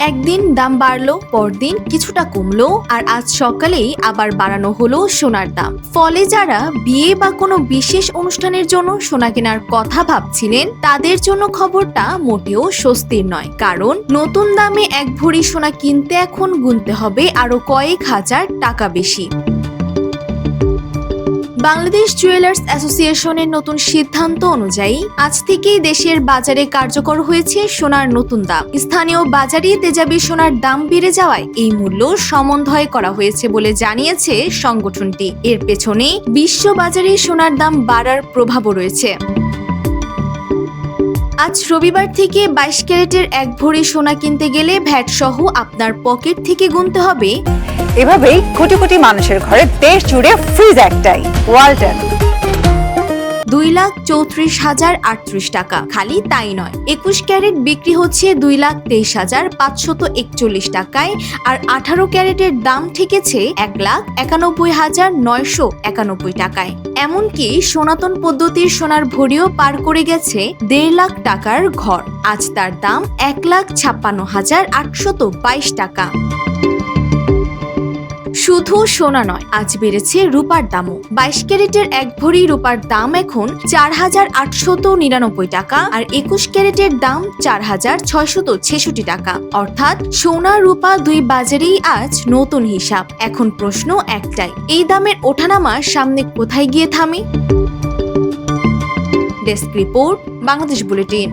একদিন দাম বাড়লো, পরদিন কিছুটা কমলো, আর আজ সকালেই আবার বাড়ানো হলো সোনার দাম। ফলে যারা বিয়ে বা কোনো বিশেষ অনুষ্ঠানের জন্য সোনা কেনার কথা ভাবছিলেন তাদের জন্য খবরটা মোটেও স্বস্তির নয়। কারণ নতুন দামে এক ভরি সোনা কিনতে এখন গুনতে হবে আরো কয়েক হাজার টাকা বেশি। বাংলাদেশ জুয়েলার্স অ্যাসোসিয়েশনের নতুন সিদ্ধান্ত অনুযায়ী আজ থেকেই দেশের বাজারে কার্যকর হয়েছে সোনার নতুন দাম। স্থানীয় বাজারে তেজাবি সোনার দাম বেড়ে যাওয়ায় এই মূল্য সমন্বয় করা হয়েছে বলে জানিয়েছে সংগঠনটি। এর পেছনে বিশ্ব বাজারে সোনার দাম বাড়ার প্রভাবও রয়েছে। আজ রবিবার থেকে 22 ক্যারেটের এক ভরি সোনা কিনতে গেলে ভ্যাট সহ আপনার পকেট থেকে গুনতে হবে। এভাবেই কোটি কোটি মানুষের ঘরে দেশ জুড়ে ফ্রিজ একটাই, ওয়ালটন। 2,34,038 টাকা। খালি তাই নয়, 21 ক্যারেট বিক্রি হচ্ছে 2,23,541 টাকায়, আর 18 ক্যারেটের দাম ঠেকেছে 1,91,991 টাকায়। এমনকি সনাতন পদ্ধতির সোনার ভরিও পার করে গেছে 1.5 লাখ টাকার ঘর। আজ তার দাম 1,56,822 টাকা। শুধু সোনা নয়, আজ বেড়েছে রূপার দামও। 22 ক্যারেটের এক ভরি রূপার দাম এখন 4,899 টাকা, আর 21 ক্যারেটের দাম 4,666 টাকা। অর্থাৎ সোনা রূপা দুই বাজারেই আজ নতুন হিসাব। এখন প্রশ্ন একটাই, এই দামের ওঠানামা সামনে কোথায় গিয়ে থামে? Desk report, Bangladesh bulletin.